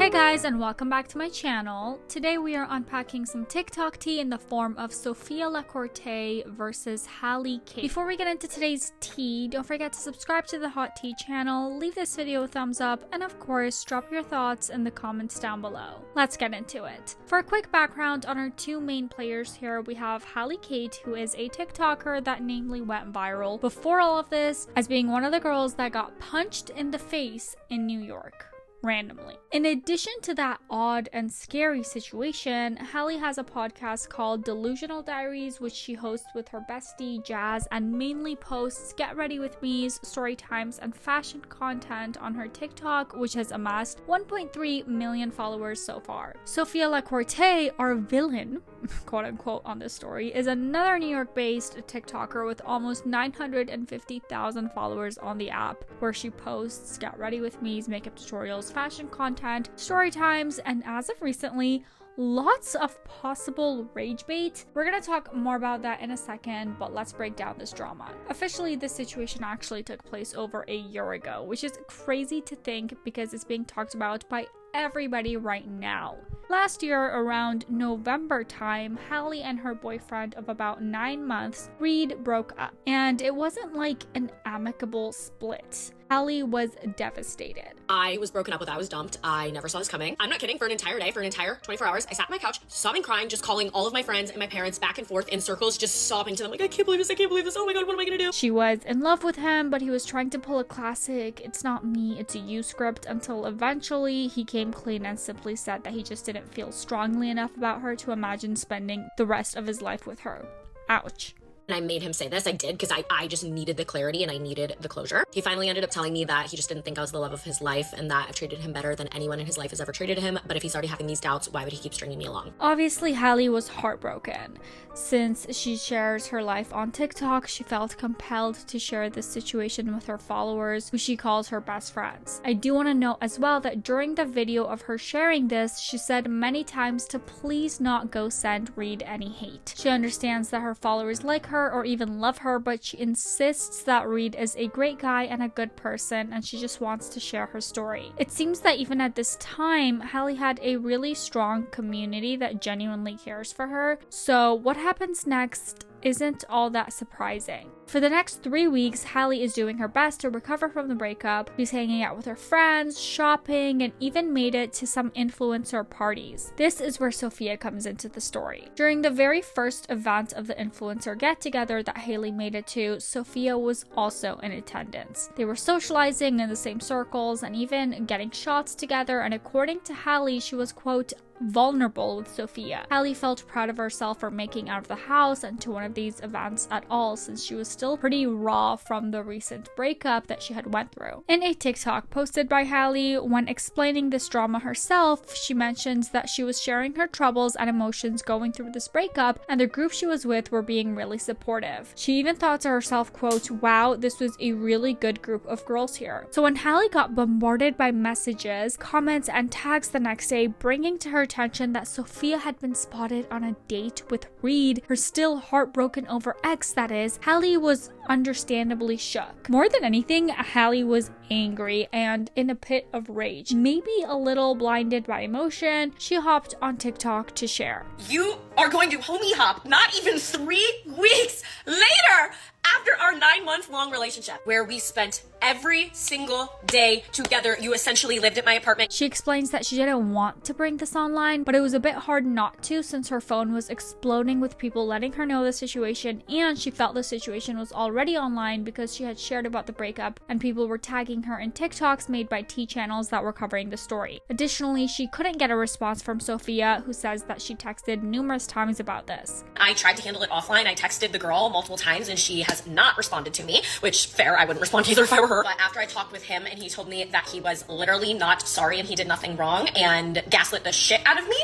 Hi guys, and welcome back to my channel. Today we are unpacking some TikTok tea in the form of Sophia La Corte versus Halley. Before we get into today's tea, don't forget to subscribe to the Hot Tea channel, leave this video a thumbs up, and of course drop your thoughts in the comments down below. Let's get into it. For a quick background on our two main players here, we have Halley, who is a TikToker that namely went viral before all of this as being one of the girls that got punched in the face in New York. Randomly. In addition to that odd and scary situation, Halley has a podcast called Delusional Diaries, which she hosts with her bestie Jazz, and mainly posts Get Ready With Me's, story times, and fashion content on her TikTok, which has amassed 1.3 million followers so far. Sophia La Corte, our villain, quote unquote, on this story, is another New York-based TikToker with almost 950,000 followers on the app, where she posts Get Ready With Me's makeup tutorials, fashion content, story times, and as of recently, lots of possible rage bait. We're gonna talk more about that in a second, but let's break down this drama. Officially, this situation actually took place over a year ago, which is crazy to think because it's being talked about by everybody right now. Last year, around November time, Halley and her boyfriend of about 9 months, Reed, broke up. And it wasn't like an amicable split. Halley was devastated. I was broken up with, I was dumped. I never saw this coming. I'm not kidding, for an entire day, for an entire 24 hours, I sat on my couch, sobbing, crying, just calling all of my friends and my parents back and forth in circles, just sobbing to them like, I can't believe this, oh my god, what am I gonna do? She was in love with him, but he was trying to pull a classic, it's not me, it's a you script, until eventually he came clean and simply said that he just didn't feel strongly enough about her to imagine spending the rest of his life with her. Ouch. And I made him say this. I did, because I just needed the clarity and I needed the closure. He finally ended up telling me that he just didn't think I was the love of his life and that I've treated him better than anyone in his life has ever treated him. But if he's already having these doubts, why would he keep stringing me along? Obviously, Halley was heartbroken. Since she shares her life on TikTok, she felt compelled to share this situation with her followers, who she calls her best friends. I do want to note as well that during the video of her sharing this, she said many times to please not go send Reed any hate. She understands that her followers like her or even love her, but she insists that Reed is a great guy and a good person, and she just wants to share her story. It seems that even at this time, Halley had a really strong community that genuinely cares for her, so what happens next isn't all that surprising. For the next 3 weeks, Halley is doing her best to recover from the breakup. She's hanging out with her friends, shopping, and even made it to some influencer parties. This is where Sophia comes into the story. During the very first event of the influencer get-together that Halley made it to, Sophia was also in attendance. They were socializing in the same circles and even getting shots together, and according to Halley, she was, quote, vulnerable with Sophia. Halley felt proud of herself for making out of the house and to one of these events at all, since she was still pretty raw from the recent breakup that she had went through. In a TikTok posted by Halley, when explaining this drama herself, she mentions that she was sharing her troubles and emotions going through this breakup, and the group she was with were being really supportive. She even thought to herself, quote, wow, this was a really good group of girls here. So when Halley got bombarded by messages, comments, and tags the next day, bringing to her attention that Sophia had been spotted on a date with Reed, her still heartbroken over ex that is, Halley was understandably shook. More than anything, Halley was angry and in a pit of rage. Maybe a little blinded by emotion, she hopped on TikTok to share. You are going to homie hop not even 3 weeks later after our 9-month-long relationship, where we spent every single day together. You essentially lived at my apartment. She explains that she didn't want to bring this online, but it was a bit hard not to since her phone was exploding with people letting her know the situation, and she felt the situation was already online because she had shared about the breakup and people were tagging her in TikToks made by tea channels that were covering the story. Additionally, she couldn't get a response from Sophia, who says that she texted numerous times about this. I tried to handle it offline. I texted the girl multiple times and she has not responded to me, which fair, I wouldn't respond either if I were her. But after I talked with him and he told me that he was literally not sorry and he did nothing wrong and gaslit the shit out of me,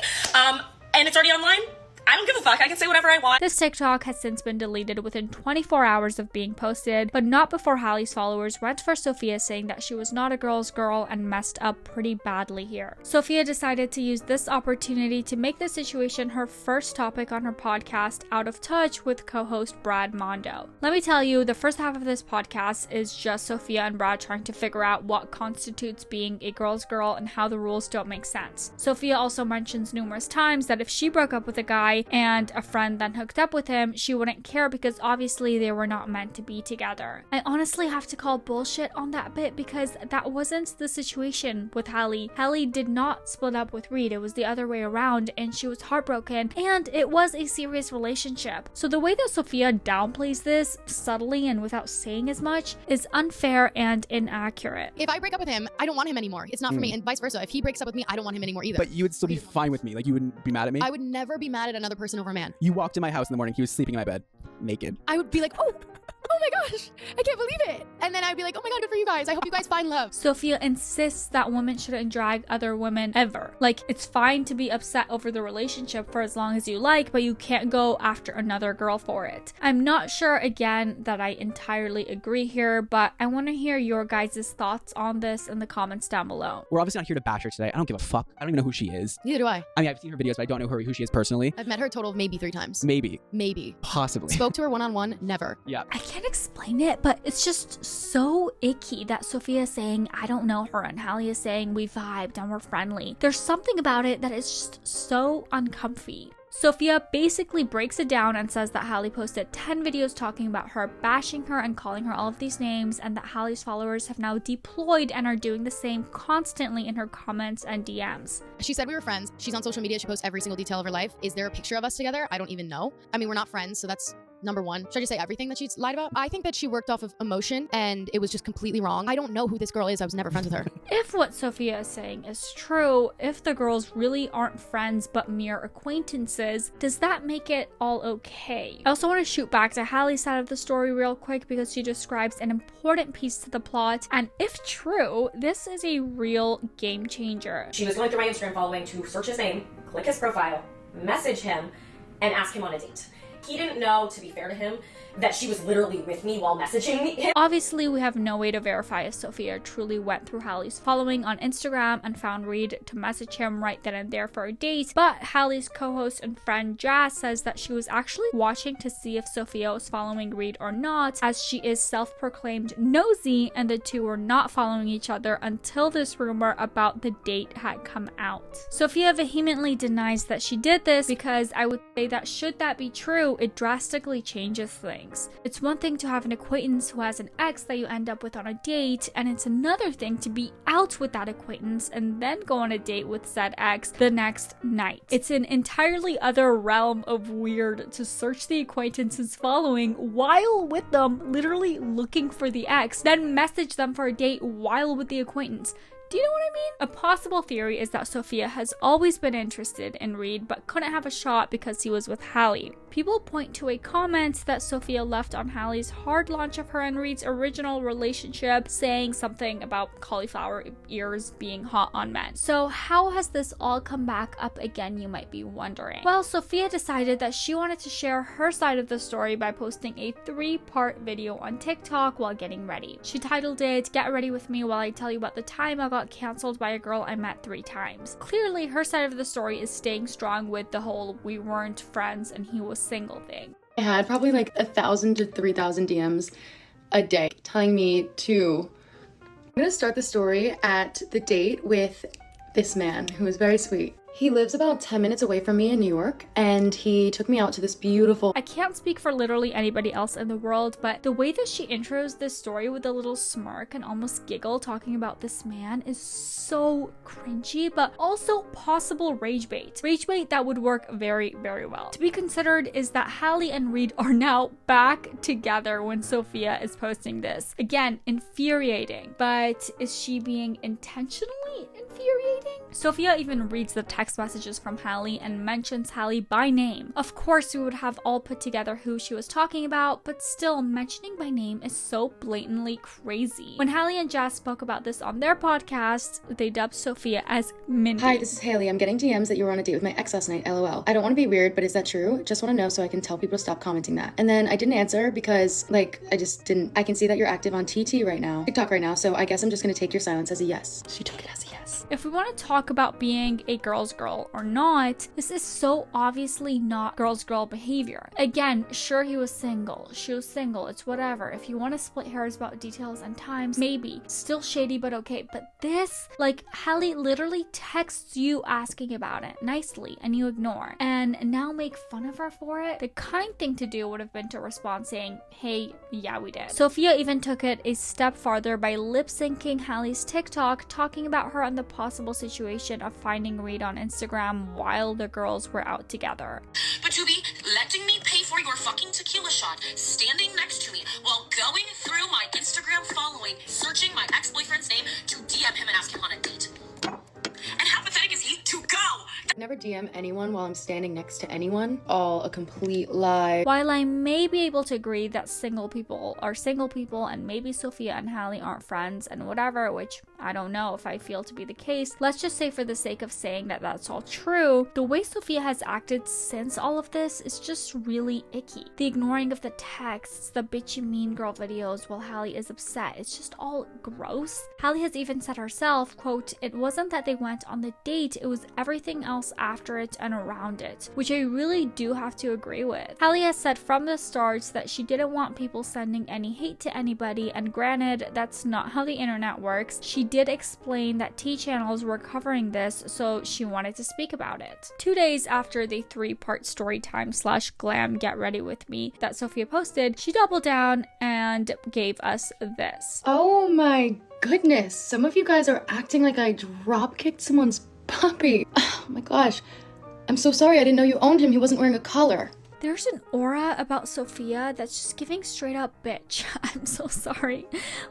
and it's already online, I don't give a fuck. I can say whatever I want. This TikTok has since been deleted within 24 hours of being posted, but not before Halley's followers went for Sophia, saying that she was not a girl's girl and messed up pretty badly here. Sophia decided to use this opportunity to make the situation her first topic on her podcast, Out of Touch, with co-host Brad Mondo. Let me tell you, the first half of this podcast is just Sophia and Brad trying to figure out what constitutes being a girl's girl and how the rules don't make sense. Sophia also mentions numerous times that if she broke up with a guy and a friend then hooked up with him, she wouldn't care because obviously they were not meant to be together. I honestly have to call bullshit on that bit because that wasn't the situation with Halley. Halley did not split up with Reed, it was the other way around, and she was heartbroken, and it was a serious relationship. So the way that Sophia downplays this subtly and without saying as much is unfair and inaccurate. If I break up with him, I don't want him anymore. It's not for me, and vice versa. If he breaks up with me, I don't want him anymore either. But you would still be fine with me. Like, you wouldn't be mad at me? I would never be mad at another person over a man. You walked in my house in the morning, he was sleeping in my bed, naked. I would be like, oh my gosh, I can't believe it. And then I'd be like, oh my god, good for you guys. I hope you guys find love. Sophia insists that women shouldn't drag other women ever. Like, it's fine to be upset over the relationship for as long as you like, but you can't go after another girl for it. I'm not sure, again, that I entirely agree here, but I want to hear your guys' thoughts on this in the comments down below. We're obviously not here to bash her today. I don't give a fuck. I don't even know who she is. Neither do I. I mean, I've seen her videos, but I don't know who she is personally. I've met her a total of maybe 3 times. Maybe. Possibly. Spoke to her one-on-one, never. Yeah. I can't explain it, but it's just so icky that Sophia is saying, I don't know her, and Halley is saying, we vibed and we're friendly. There's something about it that is just so uncomfy. Sophia basically breaks it down and says that Halley posted 10 videos talking about her, bashing her and calling her all of these names, and that Halley's followers have now deployed and are doing the same constantly in her comments and DMs. She said we were friends. She's on social media. She posts every single detail of her life. Is there a picture of us together? I don't even know. I mean, we're not friends, so that's number one. Should I just say everything that she's lied about? I think that she worked off of emotion and it was just completely wrong. I don't know who this girl is. I was never friends with her. If what Sophia is saying is true, if the girls really aren't friends but mere acquaintances, does that make it all okay? I also want to shoot back to Halley's side of the story real quick because she describes an important piece to the plot, and if true, this is a real game changer. She was going through my Instagram following to search his name, click his profile, message him, and ask him on a date. He didn't know, to be fair to him, that she was literally with me while messaging him. Obviously, we have no way to verify if Sophia truly went through Halley's following on Instagram and found Reed to message him right then and there for a date, but Halley's co-host and friend Jazz says that she was actually watching to see if Sophia was following Reed or not, as she is self-proclaimed nosy, and the two were not following each other until this rumor about the date had come out. Sophia vehemently denies that she did this because I would say that should that be true, it drastically changes things. It's one thing to have an acquaintance who has an ex that you end up with on a date, and it's another thing to be out with that acquaintance and then go on a date with said ex the next night. It's an entirely other realm of weird to search the acquaintance's following while with them, literally looking for the ex, then message them for a date while with the acquaintance. Do you know what I mean? A possible theory is that Sophia has always been interested in Reed but couldn't have a shot because he was with Halley. People point to a comment that Sophia left on Halley's hard launch of her and Reed's original relationship, saying something about cauliflower ears being hot on men. So how has this all come back up again, you might be wondering? Well, Sophia decided that she wanted to share her side of the story by posting a 3-part video on TikTok while getting ready. She titled it, "Get Ready With Me While I Tell You About the Time I Got Cancelled by a Girl I Met 3 Times." Clearly, her side of the story is staying strong with the whole "we weren't friends and he was single" thing. I had probably like 1,000 to 3,000 DMs a day telling me to. I'm gonna start the story at the date with this man who is very sweet. He lives about 10 minutes away from me in New York, and he took me out to this beautiful... I can't speak for literally anybody else in the world, but the way that she intros this story with a little smirk and almost giggle talking about this man is so cringy, but also possible rage bait. Rage bait that would work very, very well. To be considered is that Halley and Reed are now back together when Sophia is posting this. Again, infuriating, but is she being intentionally infuriating? Sophia even reads the text text messages from Halley and mentions Halley by name. Of course, we would have all put together who she was talking about, but still, mentioning by name is so blatantly crazy. When Halley and Jazz spoke about this on their podcast, they dubbed Sophia as Mindy. Hi, this is Haley. I'm getting DMs that you were on a date with my ex last night, lol. I don't want to be weird, but is that true? Just want to know so I can tell people to stop commenting that. And then I didn't answer because, I can see that you're active on TikTok right now, so I guess I'm just going to take your silence as a yes. She took it as a yes. If we want to talk about being a girl's girl or not, this is so obviously not girl's girl behavior. Again, sure, he was single. She was single. It's whatever. If you want to split hairs about details and times, maybe. Still shady, but okay. But this, Halley literally texts you asking about it nicely and you ignore. And now make fun of her for it? The kind thing to do would have been to respond saying, hey, yeah, we did. Sophia even took it a step farther by lip-syncing Halley's TikTok, talking about her and the possible situation of finding Reed on Instagram while the girls were out together. But to be letting me pay for your fucking tequila shot, standing next to me while going through my Instagram following, searching my ex-boyfriend's name to DM him and ask him on a date. And how pathetic is he to go? Never DM anyone while I'm standing next to anyone. All a complete lie. While I may be able to agree that single people are single people and maybe Sophia and Halley aren't friends and whatever, which I don't know if I feel to be the case, let's just say for the sake of saying that that's all true, the way Sophia has acted since all of this is just really icky. The ignoring of the texts, the bitchy mean girl videos while Halley is upset, it's just all gross. Halley has even said herself, quote, "It wasn't that they went on the date, it was everything else after it and around it," which I really do have to agree with. Halley has said from the start that she didn't want people sending any hate to anybody, and granted, that's not how the internet works. She did explain that T channels were covering this, so she wanted to speak about it. 2 days after the 3-part storytime / glam get ready with me that Sophia posted, she doubled down and gave us this. Oh my goodness. Some of you guys are acting like I drop-kicked someone's puppy. Oh my gosh. I'm so sorry. I didn't know you owned him. He wasn't wearing a collar. There's an aura about Sophia that's just giving straight up bitch. I'm so sorry.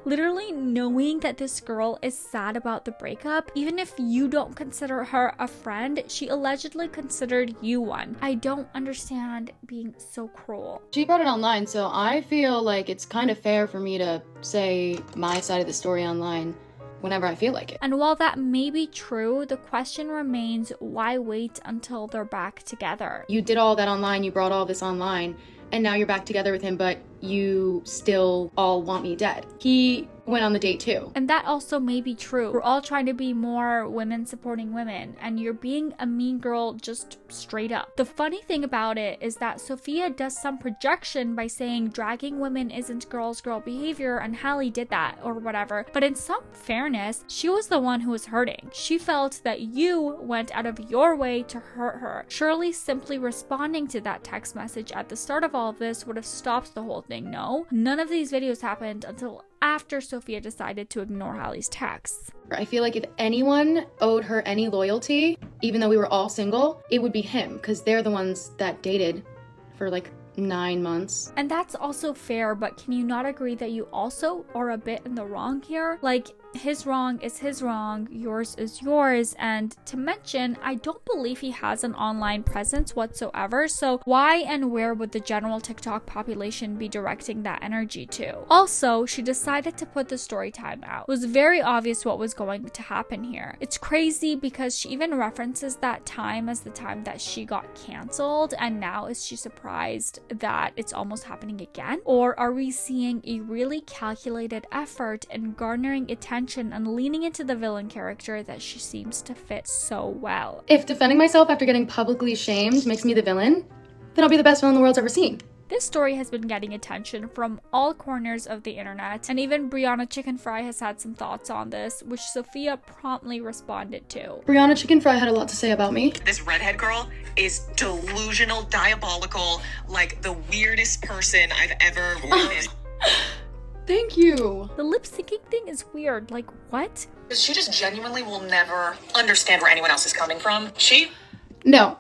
Literally knowing that this girl is sad about the breakup, even if you don't consider her a friend, she allegedly considered you one. I don't understand being so cruel. She brought it online, so I feel like it's kind of fair for me to say my side of the story online whenever I feel like it. And while that may be true, the question remains, why wait until they're back together? You did all that online, you brought all this online, and now you're back together with him, but you still all want me dead. He went on the date too. And that also may be true. We're all trying to be more women supporting women, and you're being a mean girl just straight up. The funny thing about it is that Sophia does some projection by saying dragging women isn't girl behavior, and Halley did that or whatever. But in some fairness, she was the one who was hurting. She felt that you went out of your way to hurt her. Surely simply responding to that text message at the start of all of this would have stopped the whole thing. No, none of these videos happened until after Sophia decided to ignore Halley's texts. I feel like if anyone owed her any loyalty, even though we were all single, it would be him, because they're the ones that dated for 9 months. And that's also fair, but can you not agree that you also are a bit in the wrong here? His wrong is his wrong, yours is yours, and to mention, I don't believe he has an online presence whatsoever, so why and where would the general TikTok population be directing that energy to? Also, she decided to put the story time out. It was very obvious what was going to happen here. It's crazy because she even references that time as the time that she got canceled, and now is she surprised that it's almost happening again? Or are we seeing a really calculated effort in garnering attention and leaning into the villain character that she seems to fit so well? If defending myself after getting publicly shamed makes me the villain, then I'll be the best villain the world's ever seen. This story has been getting attention from all corners of the internet, and even Brianna Chicken Fry has had some thoughts on this, which Sophia promptly responded to. Brianna Chicken Fry had a lot to say about me. This redhead girl is delusional, diabolical, the weirdest person I've ever witnessed. Thank you. The lip syncing thing is weird. What? She just genuinely will never understand where anyone else is coming from. No,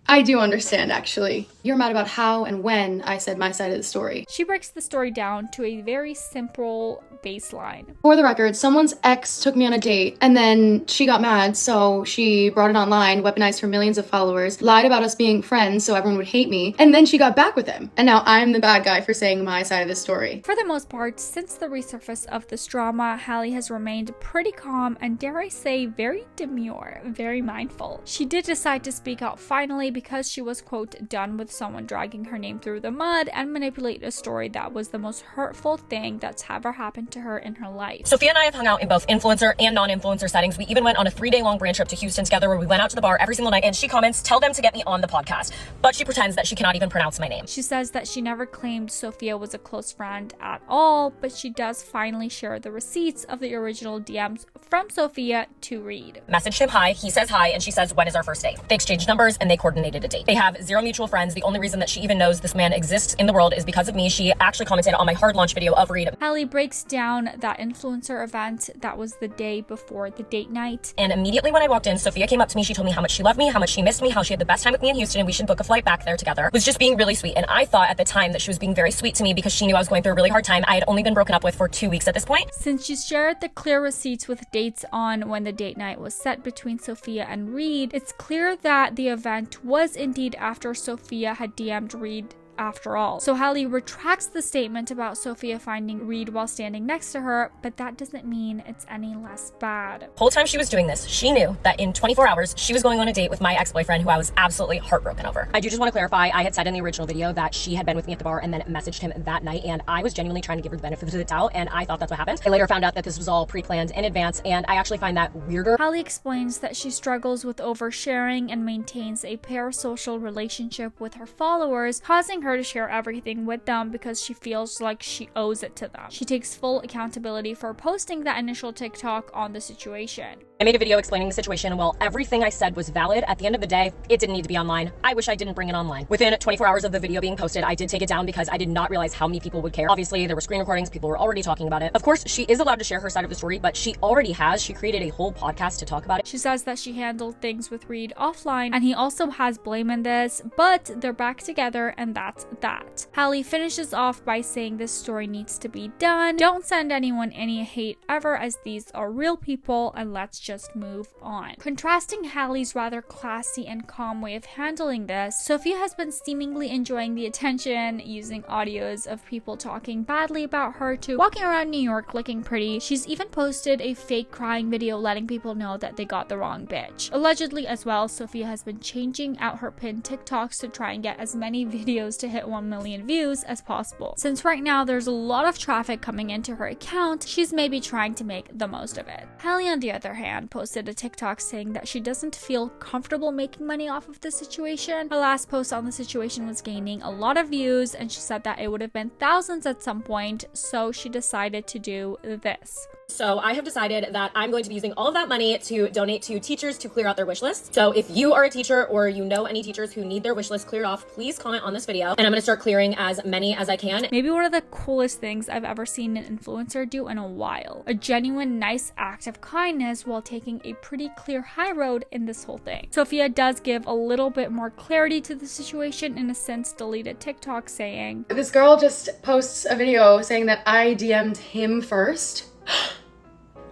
I do understand, actually. You're mad about how and when I said my side of the story. She breaks the story down to a very simple baseline. For the record, someone's ex took me on a date and then she got mad, so she brought it online, weaponized her millions of followers, lied about us being friends so everyone would hate me, and then she got back with him. And now I'm the bad guy for saying my side of the story. For the most part, since the resurface of this drama, Halley has remained pretty calm and, dare I say, very demure, very mindful. She did decide to speak out finally because she was, quote, done with someone dragging her name through the mud and manipulate a story that was the most hurtful thing that's ever happened to her in her life. Sophia and I have hung out in both influencer and non-influencer settings. We even went on a 3-day-long brand trip to Houston together where we went out to the bar every single night, and she comments, "Tell them to get me on the podcast." But she pretends that she cannot even pronounce my name. She says that she never claimed Sophia was a close friend at all, but she does finally share the receipts of the original DMs from Sophia to Reed. Messaged him hi, he says hi, and she says, "When is our first date?" They exchanged numbers and they coordinated a date. They have 0 mutual friends. The only reason that she even knows this man exists in the world is because of me. She actually commented on my hard launch video of Reed. Halley breaks down that influencer event that was the day before the date night. And immediately when I walked in, Sophia came up to me. She told me how much she loved me, how much she missed me, how she had the best time with me in Houston, and we should book a flight back there together. Was just being really sweet. And I thought at the time that she was being very sweet to me because she knew I was going through a really hard time. I had only been broken up with for 2 weeks at this point. Since she shared the clear receipts with dates on when the date night was set between Sophia and Reed, it's clear that the event was indeed after Sophia had DM'd Reed after all. So Halley retracts the statement about Sophia finding Reed while standing next to her, but that doesn't mean it's any less bad. The whole time she was doing this, she knew that in 24 hours, she was going on a date with my ex-boyfriend who I was absolutely heartbroken over. I do just want to clarify, I had said in the original video that she had been with me at the bar and then messaged him that night, and I was genuinely trying to give her the benefit of the doubt, and I thought that's what happened. I later found out that this was all pre-planned in advance, and I actually find that weirder. Halley explains that she struggles with oversharing and maintains a parasocial relationship with her followers, causing her to share everything with them because she feels like she owes it to them. She takes full accountability for posting that initial TikTok on the situation. I made a video explaining the situation, and while everything I said was valid, at the end of the day, it didn't need to be online. I wish I didn't bring it online. Within 24 hours of the video being posted, I did take it down because I did not realize how many people would care. Obviously, there were screen recordings, people were already talking about it. Of course, she is allowed to share her side of the story, but she already has. She created a whole podcast to talk about it. She says that she handled things with Reed offline, and he also has blame in this, but they're back together, and that's that. Halley finishes off by saying this story needs to be done. Don't send anyone any hate ever, as these are real people, and let's just move on. Contrasting Halley's rather classy and calm way of handling this, Sophia has been seemingly enjoying the attention, using audios of people talking badly about her to walking around New York looking pretty. She's even posted a fake crying video letting people know that they got the wrong bitch. Allegedly as well, Sophia has been changing out her pinned TikToks to try and get as many videos to hit 1 million views as possible. Since right now there's a lot of traffic coming into her account, she's maybe trying to make the most of it. Halley, on the other hand, posted a TikTok saying that she doesn't feel comfortable making money off of the situation. Her last post on the situation was gaining a lot of views, and she said that it would have been thousands at some point, so she decided to do this. So I have decided that I'm going to be using all of that money to donate to teachers to clear out their wish list. So if you are a teacher or you know any teachers who need their wish list cleared off, please comment on this video, and I'm going to start clearing as many as I can. Maybe one of the coolest things I've ever seen an influencer do in a while. A genuine nice act of kindness while taking a pretty clear high road in this whole thing. Sophia does give a little bit more clarity to the situation in a since deleted TikTok saying, This girl just posts a video saying that I DM'd him first.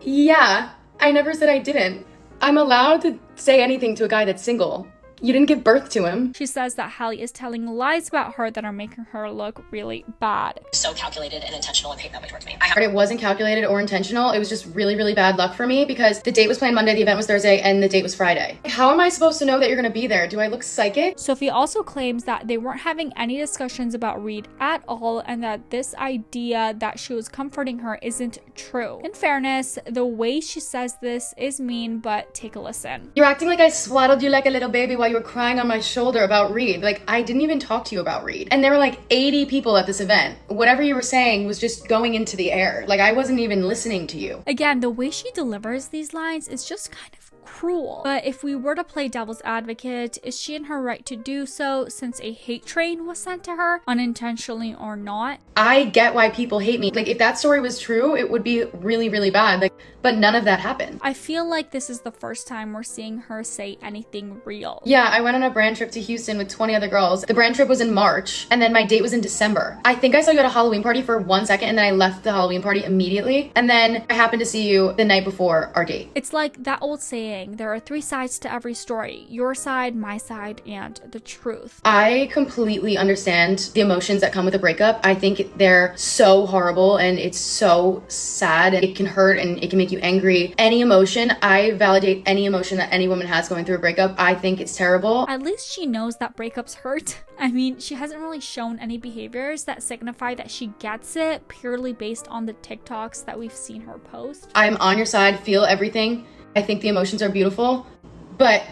Yeah, I never said I didn't. I'm allowed to say anything to a guy that's single. You didn't give birth to him. She says that Halley is telling lies about her that are making her look really bad. So calculated and intentional and hate that way towards me. It wasn't calculated or intentional. It was just really, really bad luck for me because the date was planned Monday, the event was Thursday, and the date was Friday. How am I supposed to know that you're gonna be there? Do I look psychic? Sophia also claims that they weren't having any discussions about Reed at all, and that this idea that she was comforting her isn't true. In fairness, the way she says this is mean, but take a listen. You're acting like I swaddled you like a little baby while you were crying on my shoulder about Reed. Like, I didn't even talk to you about Reed. And there were like 80 people at this event. Whatever you were saying was just going into the air. Like, I wasn't even listening to you. Again, the way she delivers these lines is just kind of cruel. But if we were to play devil's advocate, is she in her right to do so since a hate train was sent to her, unintentionally or not? I get why people hate me. Like, if that story was true, it would be really, really bad. Like, but none of that happened. I feel like this is the first time we're seeing her say anything real. Yeah, I went on a brand trip to Houston with 20 other girls. The brand trip was in March, and then my date was in December. I think I saw you at a Halloween party for 1 second, and then I left the Halloween party immediately. And then I happened to see you the night before our date. It's like that old saying, there are 3 sides to every story. Your side, my side, and the truth. I completely understand the emotions that come with a breakup. I think they're so horrible, and it's so sad, and it can hurt, and it can make you angry. Any emotion, I validate any emotion that any woman has going through a breakup. I think it's terrible. At least she knows that breakups hurt. I mean, she hasn't really shown any behaviors that signify that she gets it purely based on the TikToks that we've seen her post. I'm on your side, feel everything. I think the emotions are beautiful, but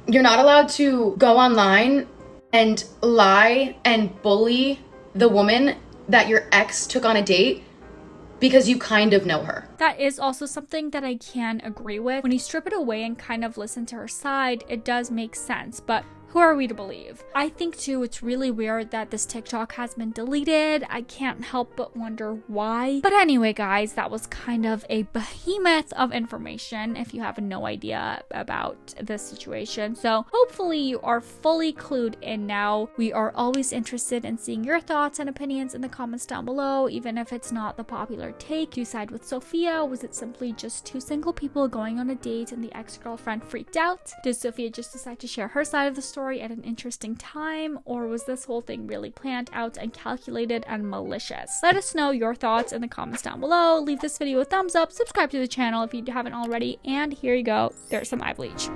you're not allowed to go online and lie and bully the woman that your ex took on a date because you kind of know her. That is also something that I can agree with. When you strip it away and kind of listen to her side, it does make sense, but who are we to believe? I think too it's really weird that this TikTok has been deleted. I can't help but wonder why. But anyway guys, that was kind of a behemoth of information if you have no idea about this situation. So hopefully you are fully clued in now. We are always interested in seeing your thoughts and opinions in the comments down below, even if it's not the popular take. Do you side with Sophia? Was it simply just 2 single people going on a date and the ex-girlfriend freaked out? Did Sophia just decide to share her side of the story at an interesting time, or was this whole thing really planned out and calculated and malicious? Let us know your thoughts in the comments down below. Leave this video a thumbs up, subscribe to the channel if you haven't already, and here you go, there's some eye bleach.